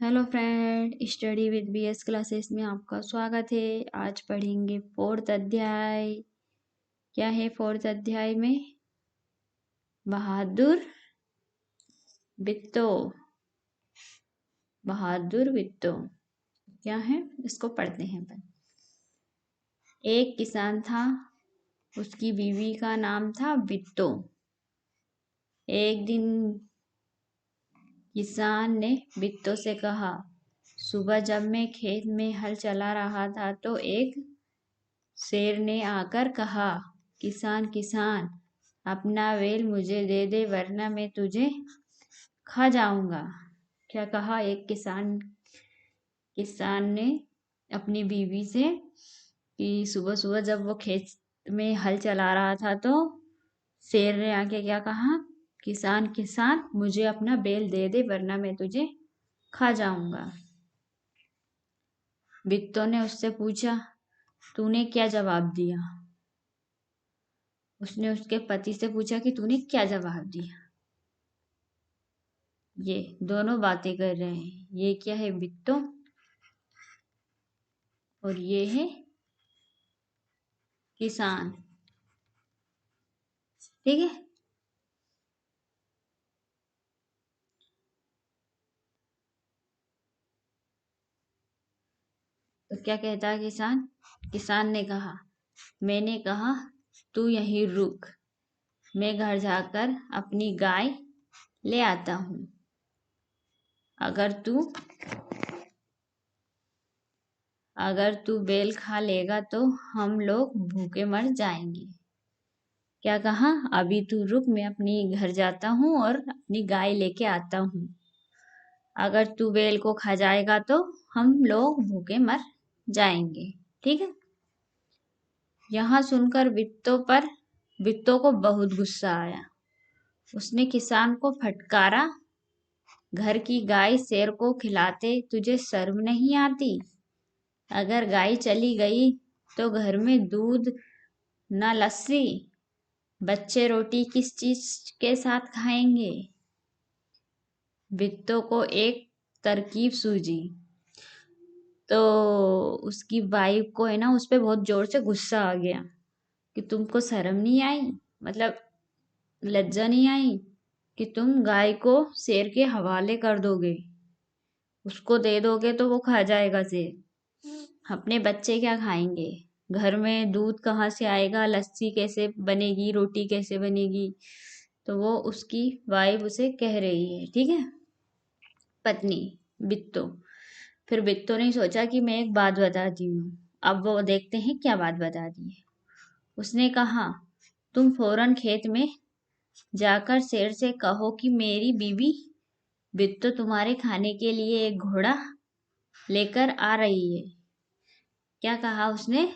Hello friend, study with BS classes में आपका स्वागत है। आज पढ़ेंगे फोर्थ अध्याय। क्या है फोर्थ अध्याय में? बहादुर बित्तो। बहादुर बित्तो क्या है, इसको पढ़ते हैं अपन। एक किसान था, उसकी बीवी का नाम था बित्तो। एक दिन किसान ने बित्तो से कहा, सुबह जब मैं खेत में हल चला रहा था तो एक शेर ने आकर कहा, किसान किसान, अपना बैल मुझे दे दे वरना मैं तुझे खा जाऊंगा। क्या कहा एक किसान ने अपनी बीवी से कि सुबह सुबह जब वो खेत में हल चला रहा था तो शेर ने आके क्या कहा, किसान किसान, मुझे अपना बैल दे दे वरना मैं तुझे खा जाऊंगा। बिट्टो ने उससे पूछा, तूने क्या जवाब दिया? उसने उसके पति से पूछा कि तूने क्या जवाब दिया। ये दोनों बातें कर रहे हैं। ये क्या है? बिट्टो। और ये है किसान। ठीक है। तो क्या कहता है किसान? किसान ने कहा, मैंने कहा तू यहीं रुक, मैं घर जाकर अपनी गाय ले आता हूँ। अगर तू अगर तू बैल खा लेगा तो हम लोग भूखे मर जाएंगे। क्या कहा? अभी तू रुक, मैं अपनी घर जाता हूँ और अपनी गाय लेके आता हूँ। अगर तू बैल को खा जाएगा तो हम लोग भूखे मर जाएंगे। ठीक है। यहाँ सुनकर बिट्टो को बहुत गुस्सा आया। उसने किसान को फटकारा, घर की गाय शेर को खिलाते तुझे शर्म नहीं आती? अगर गाय चली गई तो घर में दूध न लस्सी, बच्चे रोटी किस चीज के साथ खाएंगे? बिट्टो को एक तरकीब सूझी। तो उसकी वाइफ को है ना, उस पे बहुत जोर से गुस्सा आ गया कि तुमको शर्म नहीं आई, मतलब लज्जा नहीं आई कि तुम गाय को शेर के हवाले कर दोगे, उसको दे दोगे तो वो खा जाएगा शेर। अपने बच्चे क्या खाएंगे? घर में दूध कहाँ से आएगा, लस्सी कैसे बनेगी, रोटी कैसे बनेगी? तो वो उसकी वाइफ उसे कह रही है। ठीक है, पत्नी बिट्टो। फिर बिट्टो ने सोचा कि मैं एक बात बताती हूँ। अब वो देखते हैं क्या बात बताती है। उसने कहा, तुम फौरन खेत में जाकर शेर से कहो कि मेरी बीवी बिट्टो तुम्हारे खाने के लिए एक घोड़ा लेकर आ रही है। क्या कहा उसने?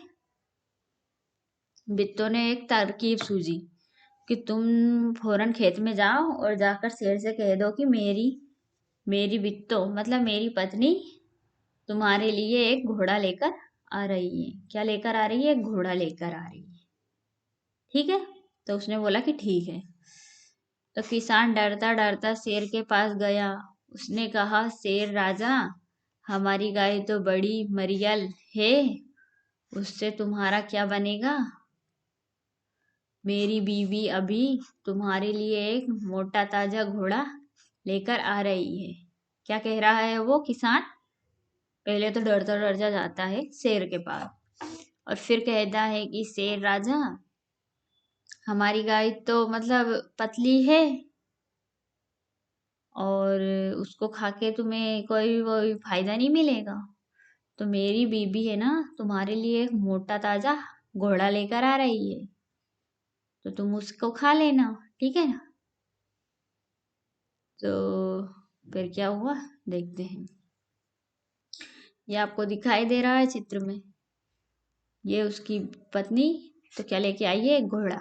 बिट्टो ने एक तरकीब सूझी कि तुम फौरन खेत में जाओ और जाकर शेर से कह दो कि मेरी मेरी बिट्टो मतलब मेरी पत्नी तुम्हारे लिए एक घोड़ा लेकर आ रही है। क्या लेकर आ रही है? एक घोड़ा लेकर आ रही है। ठीक है। तो उसने बोला कि ठीक है। तो किसान डरता डरता शेर के पास गया। उसने कहा, शेर राजा, हमारी गाय तो बड़ी मरियल है, उससे तुम्हारा क्या बनेगा? मेरी बीवी अभी तुम्हारे लिए एक मोटा ताजा घोड़ा लेकर आ रही है। क्या कह रहा है वो किसान? पहले तो डरता डरता जाता है शेर के पास और फिर कहता है कि शेर राजा, हमारी गाय तो मतलब पतली है और उसको खा के तुम्हें कोई वो फायदा नहीं मिलेगा। तो मेरी बीबी है ना, तुम्हारे लिए एक मोटा ताजा घोड़ा लेकर आ रही है, तो तुम उसको खा लेना। ठीक है ना? तो फिर क्या हुआ, देखते हैं। ये आपको दिखाई दे रहा है चित्र में, ये उसकी पत्नी। तो क्या लेके आई है? एक घोड़ा।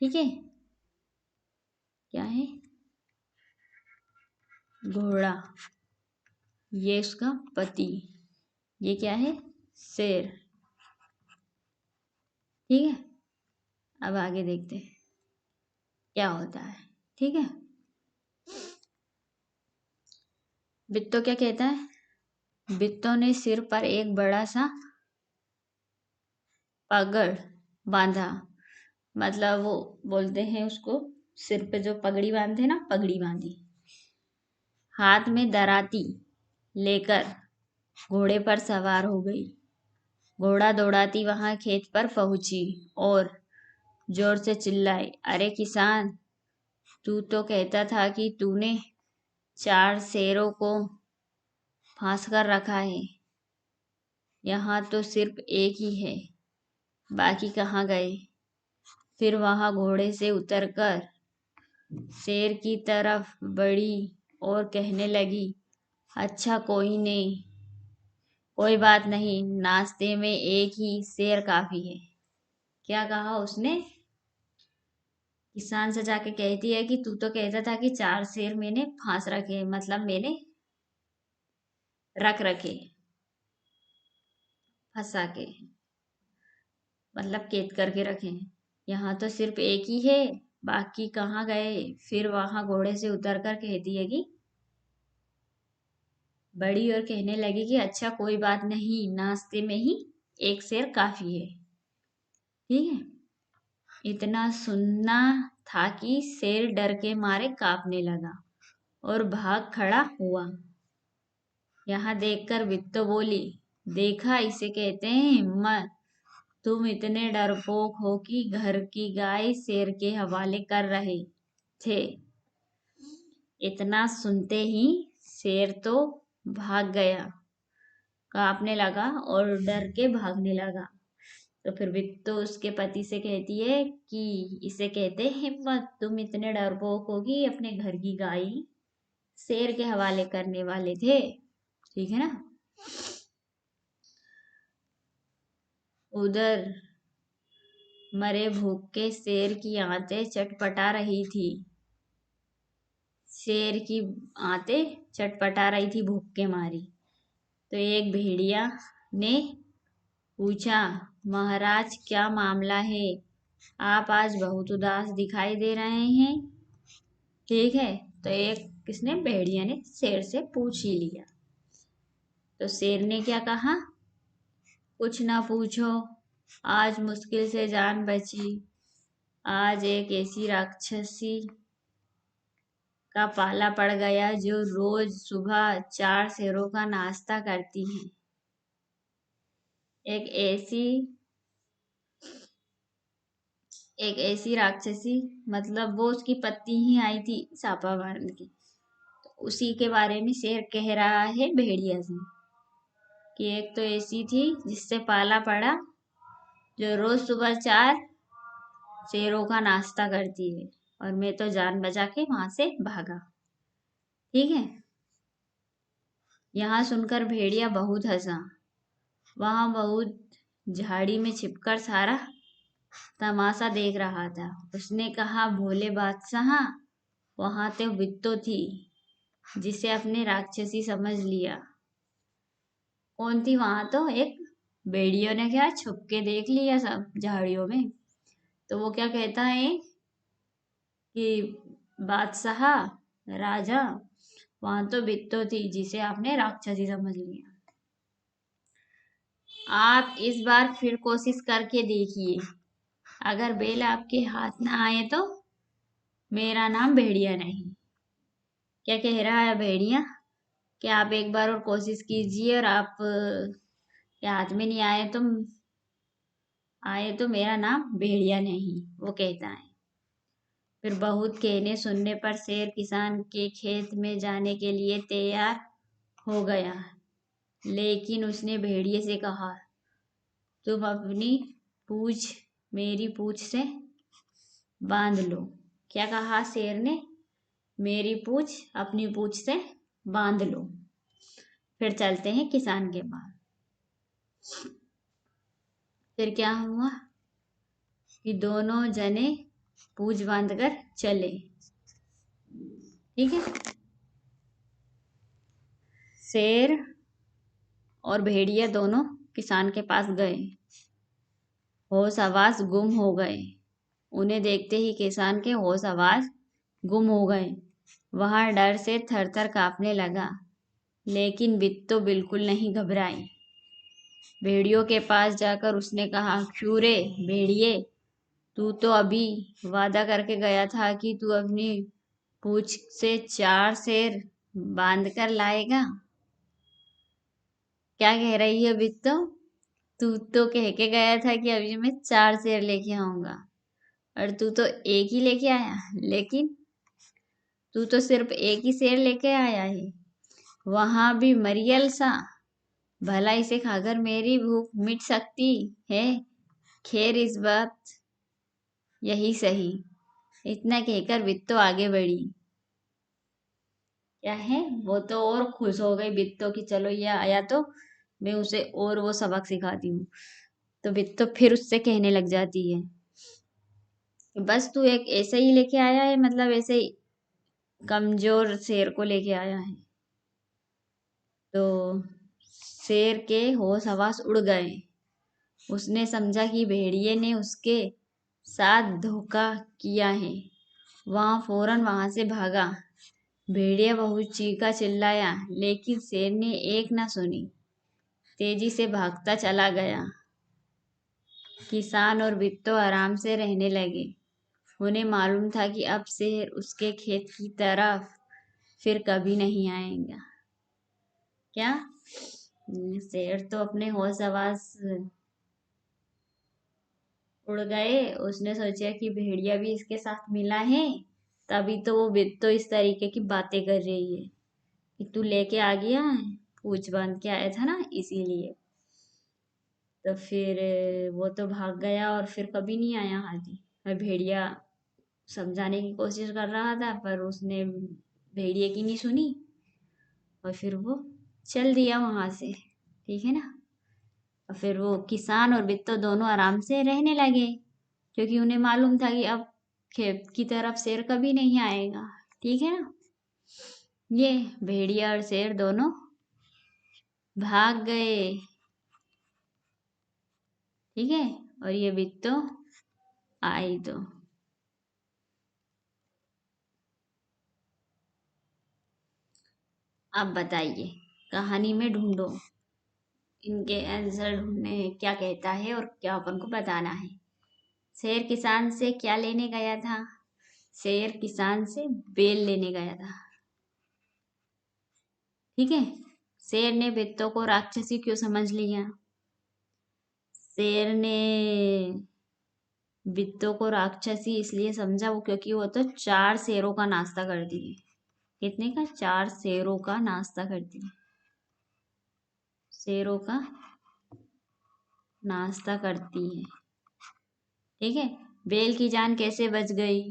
ठीक है। क्या है? घोड़ा। ये उसका पति। ये क्या है? शेर। ठीक है। अब आगे देखते हैं क्या होता है। ठीक है। बिट्टो क्या कहता है? बिट्टो ने सिर पर एक बड़ा सा पगड़ बांधा। मतलब वो बोलते हैं उसको, सिर पे जो पगड़ी बांधते हैं ना, पगड़ी बांधी। हाथ में दराती लेकर घोड़े पर सवार हो गई। घोड़ा दौड़ाती वहां खेत पर पहुंची और जोर से चिल्लाई, अरे किसान, तू तो कहता था कि तूने 4 शेरों को फांस कर रखा है। यहाँ तो सिर्फ एक ही है, बाकी कहाँ गए? फिर वहां घोड़े से उतरकर शेर की तरफ बढ़ी और कहने लगी, अच्छा कोई नहीं, कोई बात नहीं, नाश्ते में एक ही शेर काफी है। क्या कहा उसने? किसान से जाके कहती है कि तू तो कहता था कि 4 शेर मैंने फांस रखे, मतलब मैंने रख रखे, फंसा के, मतलब कैद करके रखे हैं। यहाँ तो सिर्फ एक ही है, बाकी कहाँ गए? फिर वहां घोड़े से उतर कर कहती है कि बड़ी, और कहने लगी कि अच्छा कोई बात नहीं, नाश्ते में ही एक शेर काफी है। ठीक है। इतना सुनना था कि शेर डर के मारे कांपने लगा और भाग खड़ा हुआ। यहाँ देखकर बिट्टो बोली, देखा, इसे कहते हैं हिम्मत। तुम इतने डरपोक हो कि घर की गाय शेर के हवाले कर रहे थे। इतना सुनते ही शेर तो भाग गया, कांपने लगा और डर के भागने लगा। तो फिर बिट्टो उसके पति से कहती है कि इसे कहते हैं हिम्मत, तुम इतने डरपोक हो कि अपने घर की गाय शेर के हवाले करने वाले थे। ठीक है ना। उधर मरे भूख के शेर की आंतें चटपटा रही थी। शेर की आंतें चटपटा रही थी भूख के मारी। तो एक भेड़िया ने पूछा, महाराज क्या मामला है? आप आज बहुत उदास दिखाई दे रहे हैं। ठीक है। तो एक किसने, भेड़िया ने शेर से पूछ ही लिया। तो शेर ने क्या कहा? कुछ ना पूछो, आज मुश्किल से जान बची। आज एक ऐसी राक्षसी का पाला पड़ गया जो रोज सुबह 4 शेरों का नाश्ता करती है। एक ऐसी एक ऐसी राक्षसी, मतलब वो उसकी पत्नी ही आई थी सापा बांध की। तो उसी के बारे में शेर कह रहा है भेड़िया से कि एक तो ऐसी थी जिससे पाला पड़ा, जो रोज सुबह 4 शेरों का नाश्ता करती है, और मैं तो जान बचा के वहां से भागा। ठीक है। यहाँ सुनकर भेड़िया बहुत हंसा। वहां बहुत झाड़ी में छिपकर सारा तमाशा देख रहा था। उसने कहा, भोले बादशाह, वहां तो बिट्टो थी जिसे अपने राक्षसी समझ लिया। कौन थी वहां? तो एक भेड़ियों ने क्या छुप के देख लिया सब झाड़ियों में। तो वो क्या कहता है कि बादशाह, राजा, वहां तो बिट्टो थी जिसे आपने राक्षसी समझ लिया। आप इस बार फिर कोशिश करके देखिए, अगर बेल आपके हाथ ना आए तो मेरा नाम भेड़िया नहीं। क्या कह रहा है भेड़िया कि आप एक बार और कोशिश कीजिए, और आप के हाथ में नहीं आए तो मेरा नाम भेड़िया नहीं, वो कहता है। फिर बहुत कहने सुनने पर शेर किसान के खेत में जाने के लिए तैयार हो गया, लेकिन उसने भेड़िए से कहा, तुम अपनी पूंछ मेरी पूंछ से बांध लो। क्या कहा शेर ने? मेरी पूंछ अपनी पूंछ से बांध लो। फिर चलते हैं किसान के पास। फिर क्या हुआ कि दोनों जने पूंछ बांधकर चले। ठीक है। शेर और भेड़िया दोनों किसान के पास गए। होश आवाज गुम हो गए। उन्हें देखते ही किसान के होश आवाज गुम हो गए। वहां डर से थर थर कांपने लगा। लेकिन बिट्टो बिल्कुल नहीं घबराई। भेड़ियों के पास जाकर उसने कहा, क्यों रे भेड़िए, तू तो अभी वादा करके गया था कि तू अपनी पूंछ से 4 शेर बांध कर लाएगा। क्या कह रही है बिट्टो? तू तो कह के गया था कि अभी मैं 4 शेर लेके आऊंगा, और तू तो एक ही लेके आया। लेकिन तू तो सिर्फ एक ही शेर लेके आया है, वहां भी मरियल सा। भला इसे खाकर मेरी भूख मिट सकती है? खैर इस बात यही सही। इतना कहकर बिट्टो आगे बढ़ी। क्या है, वो तो और खुश हो गई बिट्टो कि चलो ये आया तो मैं उसे और वो सबक सिखाती हूँ। तो बिट्टो फिर उससे कहने लग जाती है कि बस तू एक ऐसे ही लेके आया है, मतलब ऐसे ही कमजोर शेर को लेके आया है। तो शेर के होश हवास उड़ गए। उसने समझा कि भेड़िए ने उसके साथ धोखा किया है। फौरन वहां से भागा। भेड़िया बहुत चीखा चिल्लाया, लेकिन शेर ने एक ना सुनी। तेजी से भागता चला गया। किसान और बिट्टो आराम से रहने लगे। उन्हें मालूम था कि अब शेर उसके खेत की तरफ फिर कभी नहीं आएगा। क्या? शेर तो अपने होश हवास उड़ गए। उसने सोचा कि भेड़िया भी इसके साथ मिला है, तभी तो वो बिट्टो इस तरीके की बातें कर रही है कि तू लेके आ गया है, पूंछ बांध के आया था ना, इसीलिए। तो फिर वो तो भाग गया और फिर कभी नहीं आया हाथी। और भेड़िया समझाने की कोशिश कर रहा था, पर उसने भेड़िए की नहीं सुनी, और फिर वो चल दिया वहां से। ठीक है ना? और फिर वो किसान और बिट्टो दोनों आराम से रहने लगे, क्योंकि उन्हें मालूम था कि अब खेत की तरफ शेर कभी नहीं आएगा। ठीक है ना? ये भेड़िया और शेर दोनों भाग गए। ठीक है। और ये बिट्टो आई तो। अब बताइए, कहानी में ढूंढो, इनके आंसर ढूंढने क्या कहता है और क्या अपन को बताना है। शेर किसान से क्या लेने गया था? शेर किसान से बेल लेने गया था। ठीक है। शेर ने बिट्टो को राक्षसी क्यों समझ लिया? शेर ने बिट्टो को राक्षसी इसलिए समझा वो क्योंकि वो तो 4 शेरों का नाश्ता करती है। कितने का? 4 शेरों का नाश्ता करती है। शेरों का नाश्ता करती है। ठीक है। बेल की जान कैसे बच गई?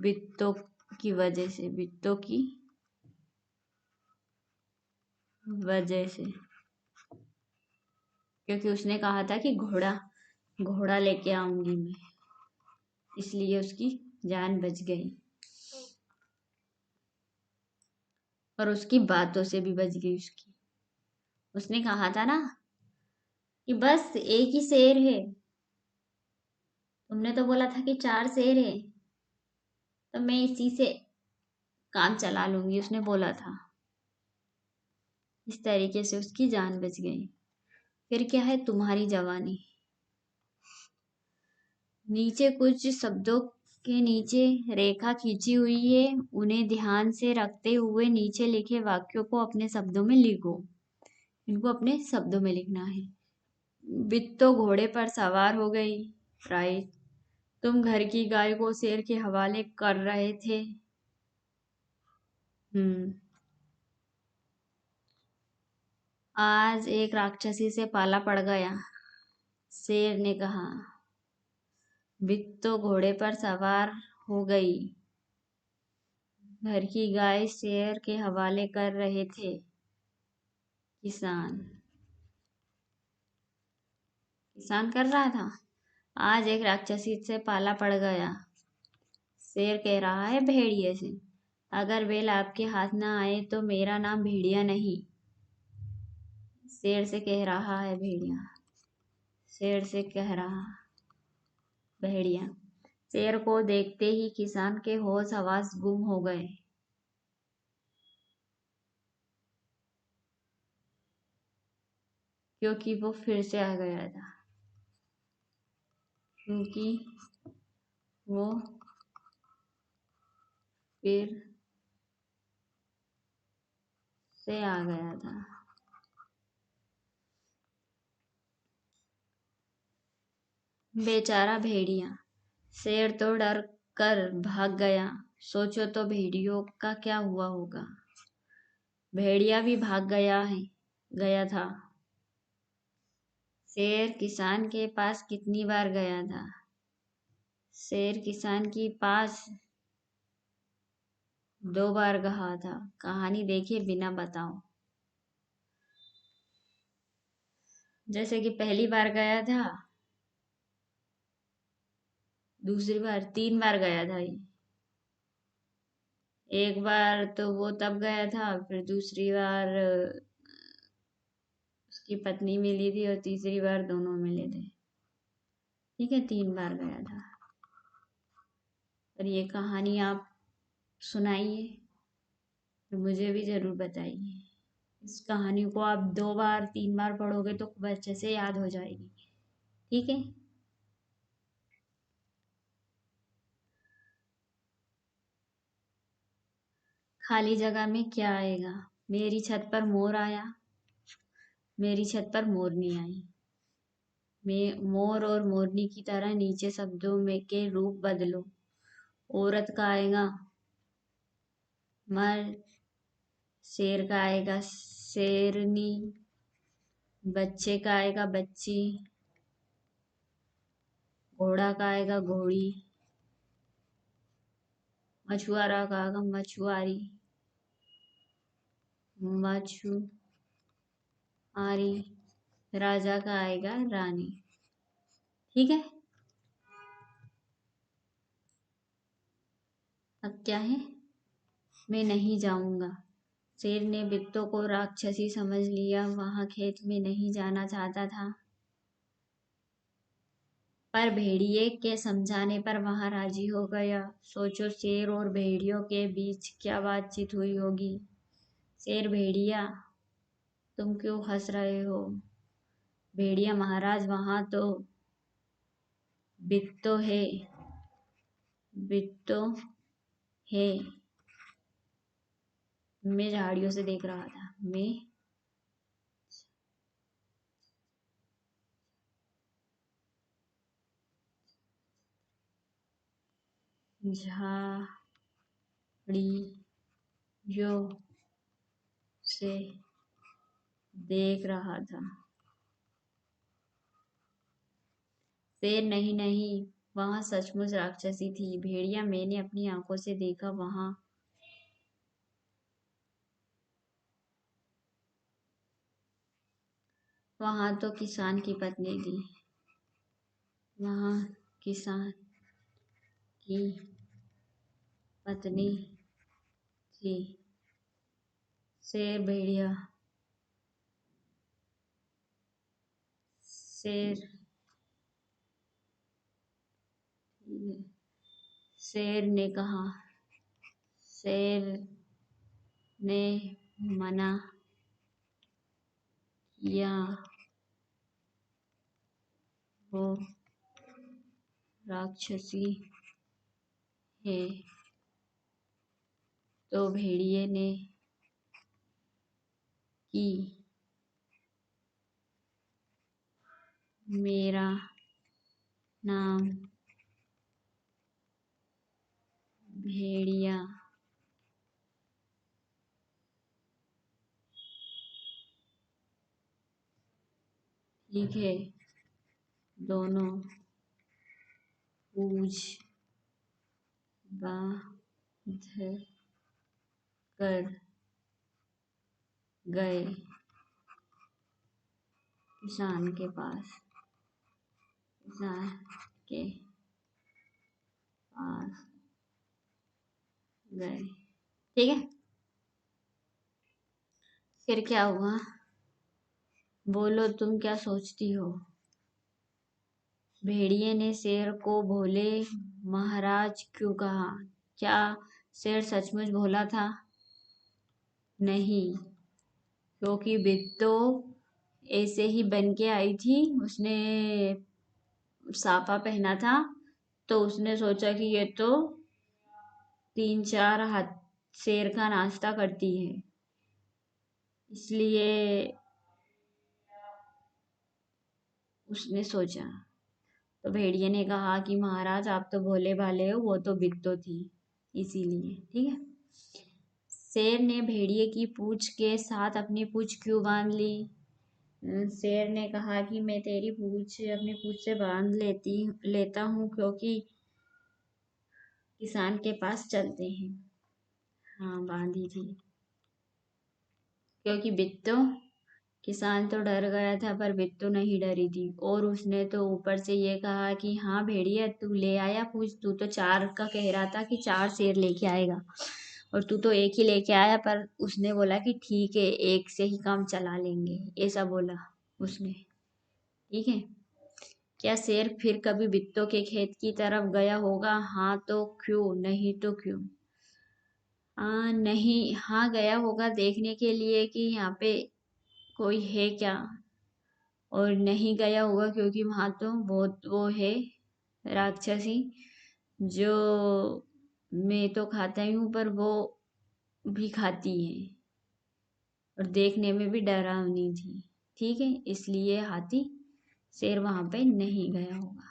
बिट्टो की वजह से। बिट्टो की वजह से, क्योंकि उसने कहा था कि घोड़ा घोड़ा लेके आऊंगी मैं, इसलिए उसकी जान बच गई। और उसकी बातों से भी बच गई उसकी। उसने कहा था ना कि बस एक ही शेर है, तुमने तो बोला था कि 4 शेर है, तो मैं इसी से काम चला लूंगी, उसने बोला था। इस तरीके से उसकी जान बच गई। फिर क्या है, तुम्हारी जवानी। नीचे कुछ शब्दों के नीचे रेखा खींची हुई है, उन्हें ध्यान से रखते हुए नीचे लिखे वाक्यों को अपने शब्दों में लिखो। इनको अपने शब्दों में लिखना है। बिट्टो घोड़े पर सवार हो गई। राइट। तुम घर की गाय को शेर के हवाले कर रहे थे। हम्म। आज एक राक्षसी से पाला पड़ गया, शेर ने कहा। बिट्टो घोड़े पर सवार हो गई। घर की गाय शेर के हवाले कर रहे थे किसान। किसान कर रहा था। आज एक राक्षसी से पाला पड़ गया, शेर कह रहा है भेड़िए से। अगर बेल आपके हाथ ना आए तो मेरा नाम भेड़िया नहीं। शेर से कह रहा है भेड़िया। शेर से कह रहा भेड़िया। शेर को देखते ही किसान के होश हवास गुम हो गए। क्योंकि वो फिर से आ गया था। क्योंकि वो फिर से आ गया था। बेचारा भेड़िया, शेर तो डर कर भाग गया। सोचो तो भेड़ियों का क्या हुआ होगा। भेड़िया भी भाग गया था। शेर किसान के पास कितनी बार गया था। शेर किसान के पास 2 बार कहा था। कहानी देखे बिना बताओ। जैसे कि पहली बार गया था, दूसरी बार 3 बार गया था ये। एक बार तो वो तब गया था, फिर दूसरी बार उसकी पत्नी मिली थी और तीसरी बार दोनों मिले थे। ठीक है, 3 बार गया था। और ये कहानी आप सुनाइए, मुझे भी जरूर बताइए। इस कहानी को आप 2 बार 3 बार पढ़ोगे तो खूब अच्छे से याद हो जाएगी। ठीक है। खाली जगह में क्या आएगा। मेरी छत पर मोर आया, मेरी छत पर मोरनी आई। मैं मोर और मोरनी की तरह नीचे शब्दों में के रूप बदलो। औरत का आएगा मर्द, शेर का आएगा शेरनी, बच्चे का आएगा बच्ची, घोड़ा का आएगा घोड़ी, मछुआरा का आएगा मछुआरी, मछुआरी, राजा का आएगा रानी। ठीक है। अब क्या है। मैं नहीं जाऊंगा। शेर ने बित्तों को राक्षसी समझ लिया, वहां खेत में नहीं जाना चाहता था। पर भेड़िए के समझाने पर वहां राजी हो गया। सोचो शेर और भेड़ियों के बीच क्या बातचीत हुई होगी। शेर, भेड़िया तुम क्यों हंस रहे हो। भेड़िया, महाराज वहां तो बित्तो है, बित्तो है। मैं झाड़ियों से देख रहा था। मैं झाड़ियों से देख रहा था। शेर, नहीं नहीं, वहां सचमुच राक्षसी थी। भेड़िया, मैंने अपनी आंखों से देखा। वहां तो किसान की पत्नी थी। वहां किसान की पत्नी थी। शेर, भेड़िया, शेर, शेर ने कहा। शेर ने मना किया, वो राक्षसी है। तो भेड़िए ने की, मेरा नाम भेड़िया ठीक है। दोनों पूछ बांध कर गए किसान के पास। किसान के पास गए। ठीक है। फिर क्या हुआ, बोलो तुम क्या सोचती हो। भेड़िए ने शेर को भोले महाराज क्यों कहा। क्या शेर सचमुच भोला था। नहीं, क्योंकि बिट्टो ऐसे ही बन के आई थी। उसने साफा पहना था, तो उसने सोचा कि ये तो 3-4 हाथ शेर का नाश्ता करती है, इसलिए उसने सोचा। तो भेड़िए ने कहा कि महाराज आप तो भोले भाले हो, वो तो बित्तो थी, इसीलिए। ठीक है। शेर ने भेड़िए की पूंछ के साथ अपनी पूंछ क्यों बांध ली? शेर ने कहा कि मैं तेरी पूंछ अपनी पूंछ से बांध लेता हूँ क्योंकि किसान के पास चलते हैं। हाँ, बांधी थी क्योंकि बित्तो, किसान तो डर गया था पर बिट्टू नहीं डरी थी। और उसने तो ऊपर से ये कहा कि हाँ भेड़िया तू ले आया पूछ, तू तो 4 का कह रहा था कि 4 शेर लेके आएगा और तू तो एक ही लेके आया। पर उसने बोला कि ठीक है, एक से ही काम चला लेंगे, ऐसा बोला उसने। ठीक है। क्या शेर फिर कभी बिट्टो के खेत की तरफ गया होगा? हाँ तो क्यों, नहीं तो क्यों? नहीं, हाँ गया होगा देखने के लिए कि यहाँ पे कोई है क्या, और नहीं गया होगा क्योंकि वहां तो बहुत वो है राक्षसी, जो मैं तो खाता ही हूँ पर वो भी खाती है और देखने में भी डरावनी थी। ठीक है, इसलिए हाथी शेर वहां पे नहीं गया होगा।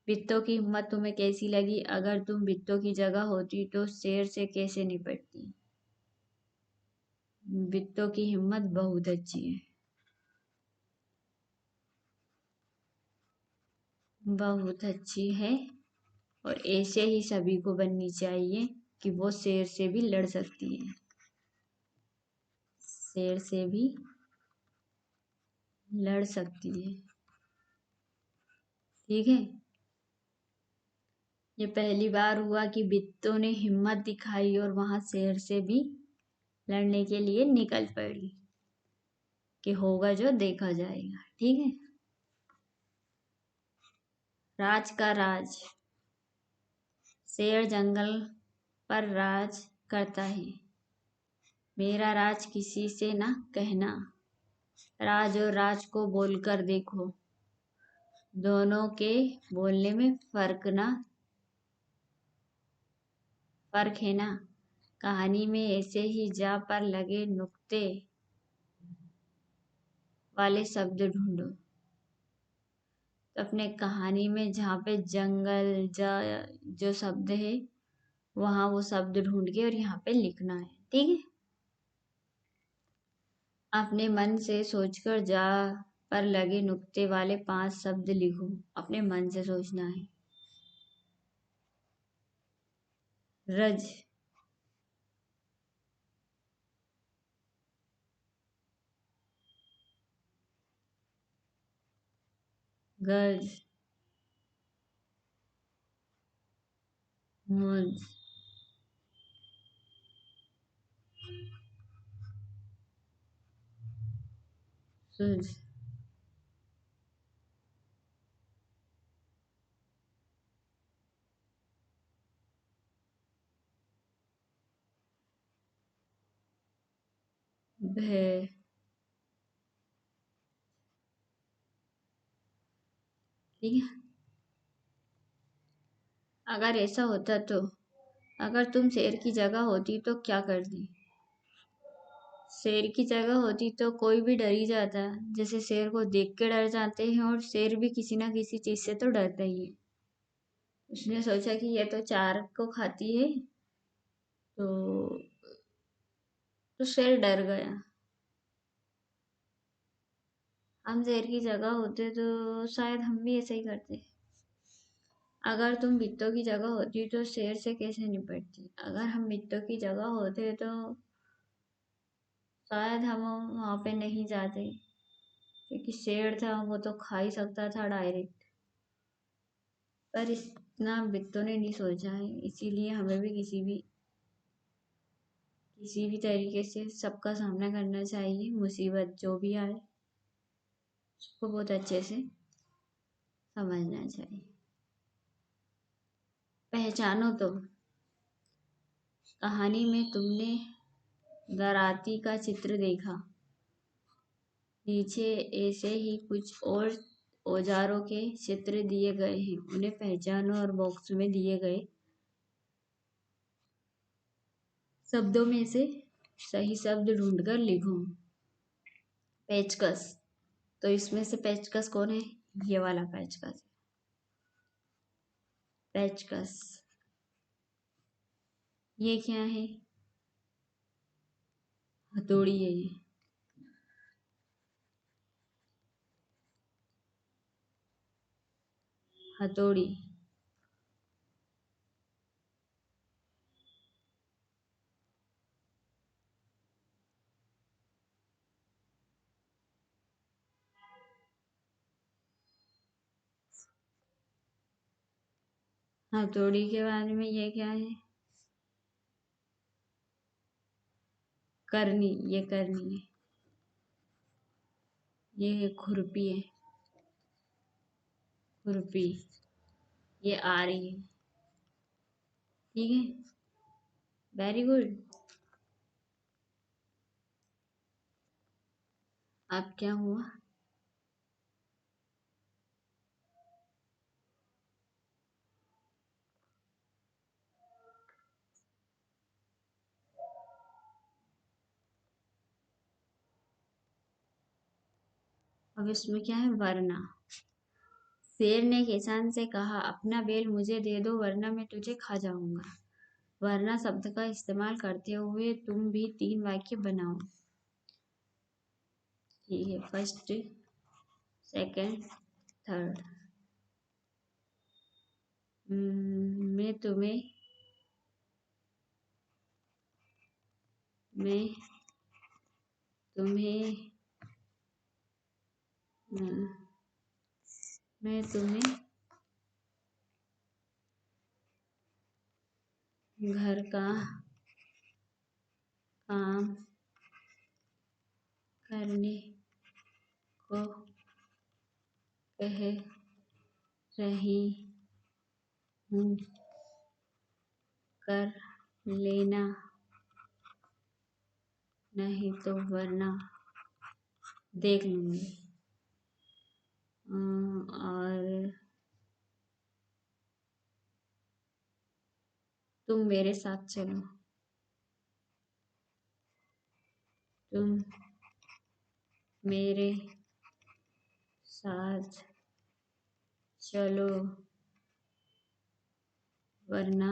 बित्तों की हिम्मत तुम्हें कैसी लगी? अगर तुम बित्तों की जगह होती तो शेर से कैसे निपटती? बित्तों की हिम्मत बहुत अच्छी है, बहुत अच्छी है। और ऐसे ही सभी को बननी चाहिए कि वो शेर से भी लड़ सकती है, शेर से भी लड़ सकती है। ठीक है। ये पहली बार हुआ कि बित्तों ने हिम्मत दिखाई और वहां शेर से भी लड़ने के लिए निकल पड़ी, कि होगा जो देखा जाएगा। ठीक है। राज का राज। शेर जंगल पर राज करता है। मेरा राज किसी से ना कहना। राज और राज को बोलकर देखो, दोनों के बोलने में फर्क है ना। कहानी में ऐसे ही जा पर लगे नुक्ते वाले शब्द ढूंढो। तो अपने कहानी में जहाँ पे जंगल जा जो शब्द है, वहां वो शब्द ढूंढ के और यहाँ पे लिखना है। ठीक है। अपने मन से सोचकर जा पर लगे नुक्ते वाले 5 शब्द लिखो। अपने मन से सोचना है। रज, गज, मुझ, सुझ, भय। ठीक है। अगर ऐसा होता तो, अगर तुम शेर की जगह होती तो क्या करती? शेर की जगह होती तो कोई भी डर ही जाता। जैसे शेर को देख के डर जाते हैं, और शेर भी किसी ना किसी चीज से तो डरता ही है। उसने सोचा कि ये तो 4 को खाती है, तो शेर डर गया। हम शेर की जगह होते तो शायद हम भी ऐसा ही करते। अगर तुम बिट्टो की जगह होती तो शेर से कैसे निपटती? अगर हम बिट्टो की जगह होते तो शायद हम वहां पे नहीं जाते, क्योंकि शेर था वो तो खा ही सकता था डायरेक्ट। पर इतना बिट्टो ने नहीं सोचा है, इसीलिए हमें भी किसी भी तरीके से सबका सामना करना चाहिए। मुसीबत जो भी आए उसको बहुत अच्छे से समझना चाहिए। पहचानो तो। कहानी में तुमने दराती का चित्र देखा, नीचे ऐसे ही कुछ और औजारों के चित्र दिए गए हैं, उन्हें पहचानो और बॉक्स में दिए गए शब्दों में से सही शब्द ढूंढकर लिखो। पेचकस। तो इसमें से पेचकस कौन है? ये वाला पेचकस। पेचकस। ये क्या है? हथौड़ी है ये। हथौड़ी। हथौड़ी के बारे में ये क्या है? करनी। ये करनी है। ये है खुरपी है। खुरपी। ये आ रही है। ठीक है। Very good. अब क्या हुआ? अब इसमें क्या है? वरना। शेर ने किसान से कहा, अपना बैल मुझे दे दो वरना मैं तुझे खा जाऊंगा। वरना शब्द का इस्तेमाल करते हुए तुम भी 3 वाक्य बनाओ। ठीक है। First, second, third. मैं तुम्हें मैं तुम्हें अम, मैं तुम्हें घर का काम करने को कह रही हूँ, कर लेना, नहीं तो वरना देख लूंगी। और तुम मेरे साथ चलो। तुम मेरे साथ चलो वरना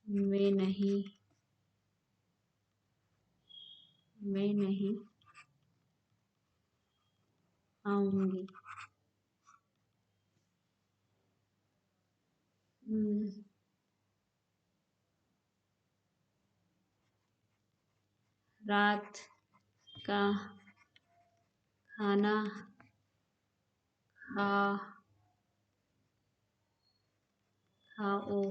मैं नहीं मैं नहीं आऊंगी। हम्म, रात का खाना खा खाओ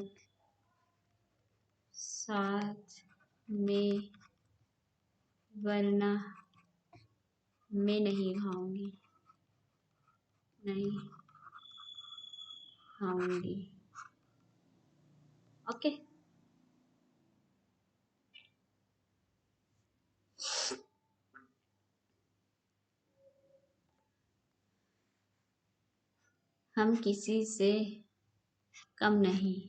साथ में वरना मैं नहीं खाऊंगी। नहीं खाऊंगी। ओके। हम किसी से कम नहीं।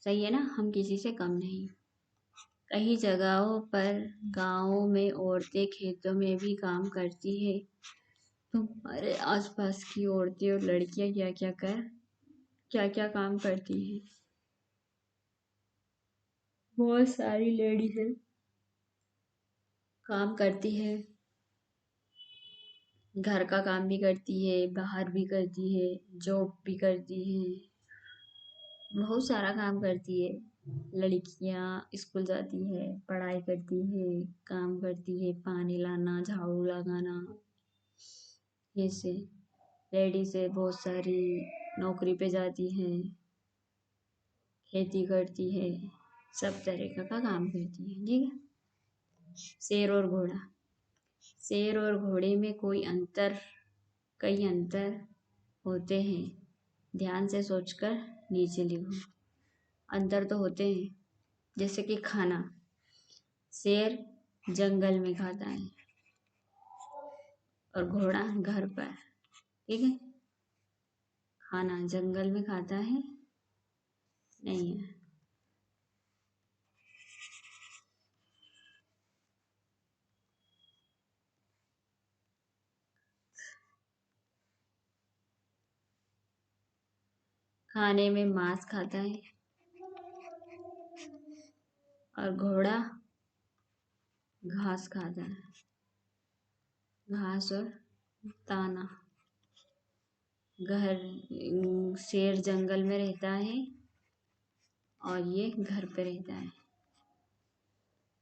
सही है ना? हम किसी से कम नहीं। कई जगहों पर गांवों में औरतें खेतों में भी काम करती है। तुम्हारे आसपास की औरतें और लड़कियां क्या क्या काम करती हैं? बहुत सारी लेडीज है काम करती है। घर का काम भी करती है, बाहर भी करती है, जॉब भी करती है, बहुत सारा काम करती है। लड़कियां स्कूल जाती है, पढ़ाई करती है, काम करती है, पानी लाना, झाड़ू लगाना। ऐसे लेडीज है बहुत सारी, नौकरी पे जाती है, खेती करती है, सब तरीका का काम करती है। ठीक है। शेर और घोड़ा। शेर और घोड़े में कई अंतर होते हैं। ध्यान से सोचकर नीचे लिखो। अंतर तो होते हैं, जैसे कि खाना। शेर जंगल में खाता है, और घोड़ा घर पर। ठीक है। खाना जंगल में खाता है, नहीं है। खाने में मांस खाता है, और घोड़ा घास खाता है, घास और दाना। घर शेर जंगल में रहता है और ये घर पे रहता है।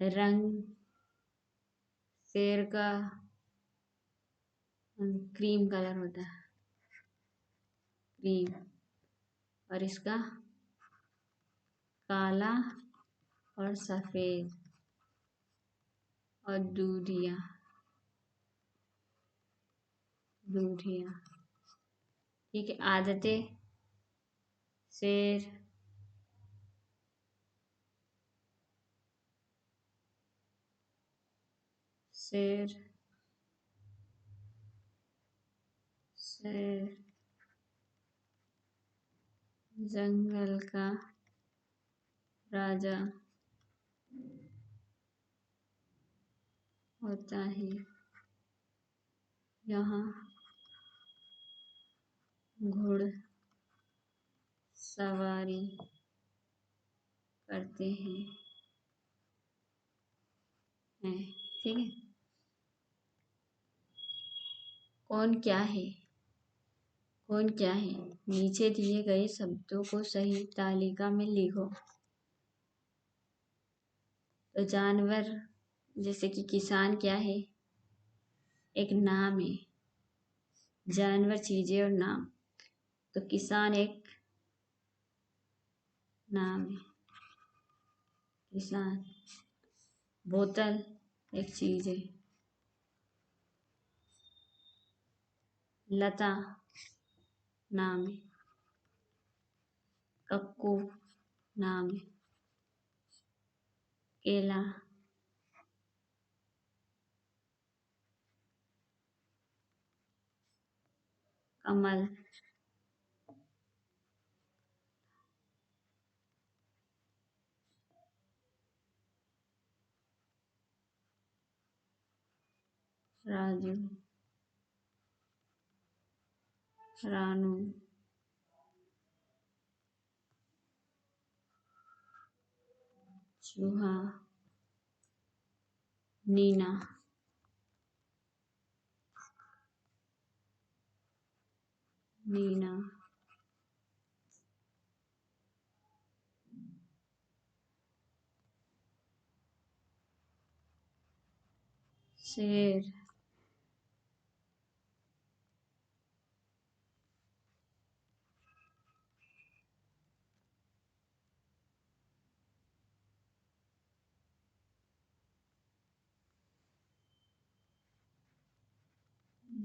रंग शेर का क्रीम कलर होता है, क्रीम। और इसका काला और सफेद और दूधिया, दूधिया। ठीक है। आदतें शेर शेर शेर जंगल का राजा होता है। यहाँ घुड़ सवारी करते हैं। ठीक है। कौन क्या है? कौन क्या है? नीचे दिए गए शब्दों को सही तालिका में लिखो। तो जानवर, जैसे कि किसान क्या है? एक नाम है। जानवर, चीजें और नाम। तो किसान एक नाम है, किसान। बोतल एक चीज है। लता नाम है। कक्कू नाम है। केला, कमल, राजू, रानू, चूहा, नीना, नीना, शेर,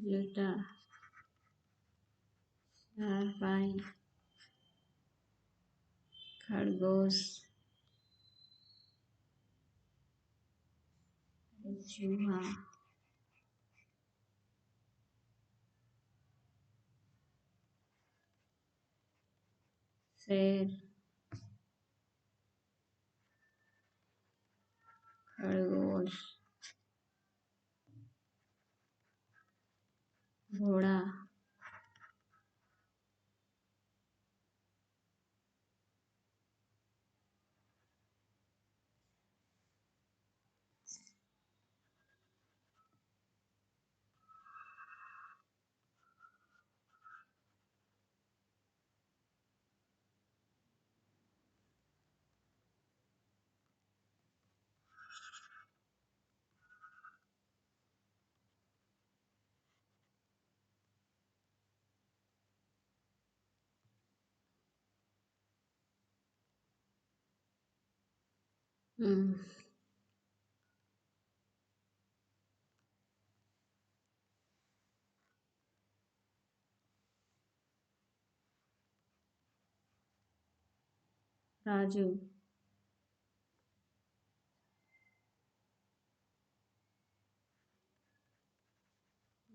जूता, चारपाई, खरगोश, चूहा, शेर, खरगोश, घोड़ा, हम्म, राजू,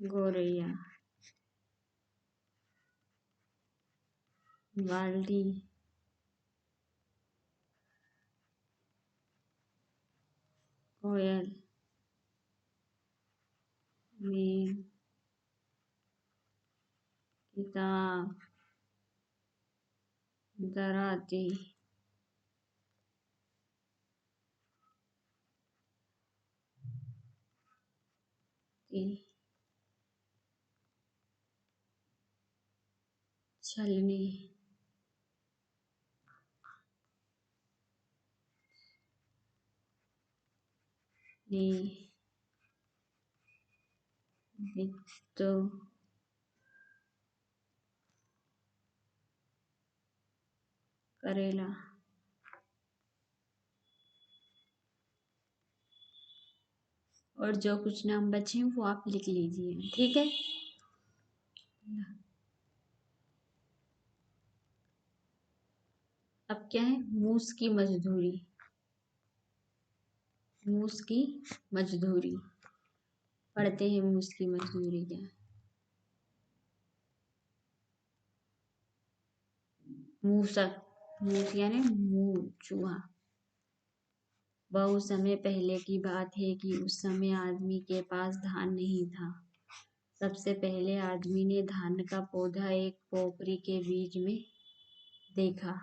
गोरैया, बाल्टी, कोयल, मीन, किताब, दराती, छलनी, नी, बिट्टू, करेला। और जो कुछ नाम बचे हैं वो आप लिख लीजिए, ठीक है। अब क्या है, मूस की मजदूरी, मूस की मजदूरी, पढ़ते हैं मूस की मजदूरी क्या है। मूसक, मूस यानी मुंह, चूहा। बहुत समय पहले की बात है कि उस समय आदमी के पास धान नहीं था। सबसे पहले आदमी ने धान का पौधा एक पोखरी के बीच में देखा।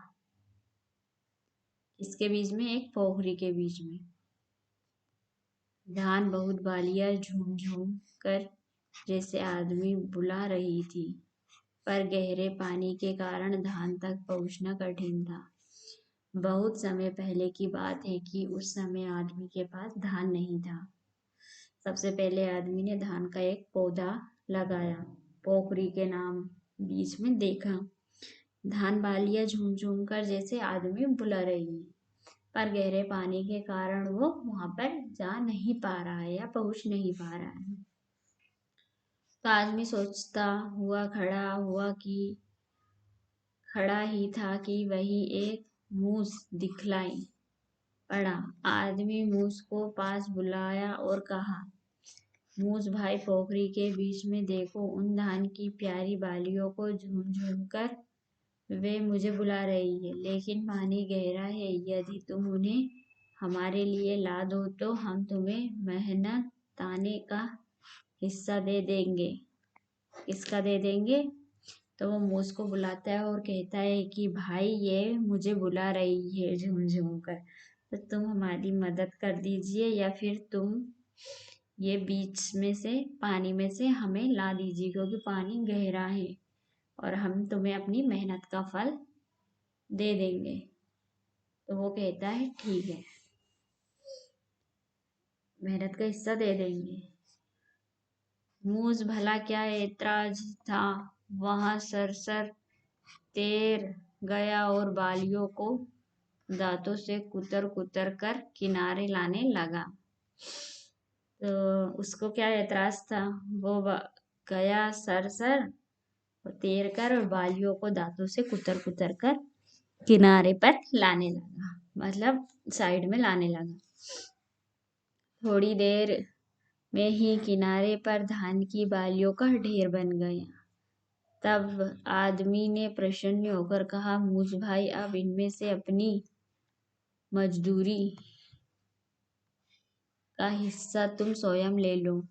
किसके बीच में, एक पोखरी के बीच में। धान बहुत बालियां झूम झूम कर जैसे आदमी बुला रही थी, पर गहरे पानी के कारण धान तक पहुंचना कठिन था। बहुत समय पहले की बात है कि उस समय आदमी के पास धान नहीं था। सबसे पहले आदमी ने धान का एक पौधा लगाया, पोखरी के नाम बीच में देखा। धान बालियां झूम झूम कर जैसे आदमी बुला रही है, पर गहरे पानी के कारण वो वहां पर जा नहीं पा रहा है या पहुंच नहीं पा रहा है। तो आदमी सोचता हुआ खड़ा ही था कि वही एक मूस दिखलाई पड़ा। आदमी मूस को पास बुलाया और कहा, मूस भाई, पोखरी के बीच में देखो उन धान की प्यारी बालियों को झूम झूम कर वे मुझे बुला रही है, लेकिन पानी गहरा है। यदि तुम उन्हें हमारे लिए ला दो तो हम तुम्हें मेहनताने का हिस्सा दे देंगे। किसका दे देंगे? तो वो मूस को बुलाता है और कहता है कि भाई, ये मुझे बुला रही है झूम झूम कर, तो तुम हमारी मदद कर दीजिए, या फिर तुम ये बीच में से पानी में से हमें ला दीजिए, क्योंकि पानी गहरा है और हम तुम्हें अपनी मेहनत का फल दे देंगे। तो वो कहता है ठीक है, मेहनत का हिस्सा दे देंगे। मूस भला क्या ऐतराज था, वहां सरसर तैर गया और बालियों को दांतों से कुतर कुतर कर किनारे लाने लगा। तो उसको क्या ऐतराज था, वो गया सरसर तैर कर और बालियों को दांतों से कुतर कुतर कर किनारे पर लाने लगा, मतलब साइड में लाने लगा। थोड़ी देर में ही किनारे पर धान की बालियों का ढेर बन गया। तब आदमी ने प्रसन्न होकर कहा, मूस भाई, अब इनमें से अपनी मजदूरी का हिस्सा तुम स्वयं ले लो।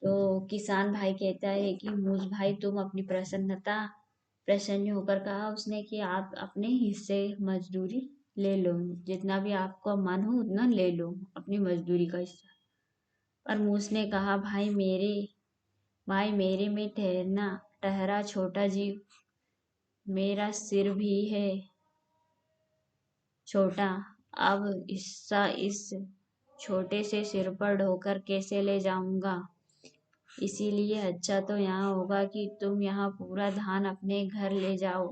तो किसान भाई कहता है कि मूस भाई, तुम अपनी प्रसन्न होकर कहा उसने कि आप अपने हिस्से मजदूरी ले लो, जितना भी आपको मन हो उतना ले लो, अपनी मजदूरी का हिस्सा। पर मूस ने कहा, भाई मेरे में ठहरा छोटा जीव, मेरा सिर भी है छोटा, अब हिस्सा इस छोटे से सिर पर ढोकर कैसे ले जाऊंगा। इसीलिए अच्छा तो यहाँ होगा कि तुम यहाँ पूरा धान अपने घर ले जाओ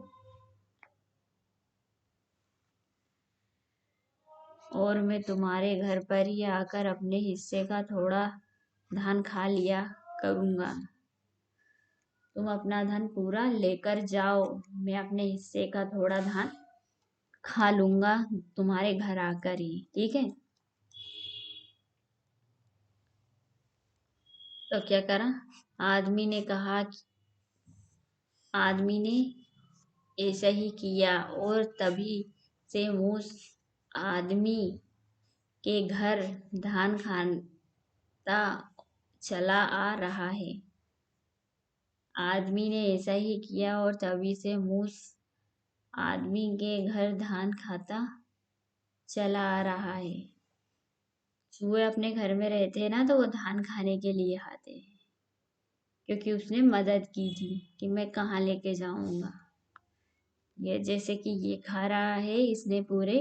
और मैं तुम्हारे घर पर ही आकर अपने हिस्से का थोड़ा धान खा लिया करूंगा। तुम अपना धान पूरा लेकर जाओ, मैं अपने हिस्से का थोड़ा धान खा लूंगा तुम्हारे घर आकर ही, ठीक है। तो क्या करा, आदमी ने कहा कि आदमी ने ऐसा ही किया और तभी से मूस आदमी के घर धान खाता चला आ रहा है। आदमी ने ऐसा ही किया और तभी से मूस आदमी के घर धान खाता चला आ रहा है। चूहे अपने घर में रहते हैं ना, तो वो धान खाने के लिए आते हैं, क्योंकि उसने मदद की थी कि मैं कहाँ लेके जाऊंगा। ये जैसे कि ये खा रहा है, इसने पूरे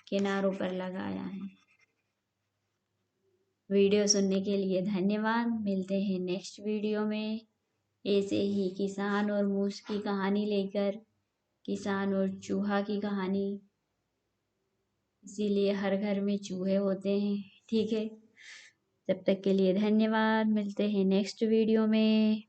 किनारों पर लगाया है। वीडियो सुनने के लिए धन्यवाद। मिलते हैं नेक्स्ट वीडियो में ऐसे ही किसान और मूस की कहानी लेकर, किसान और चूहा की कहानी। इसीलिए हर घर में चूहे होते हैं। ठीक है, तब तक के लिए धन्यवाद। मिलते हैं नेक्स्ट वीडियो में।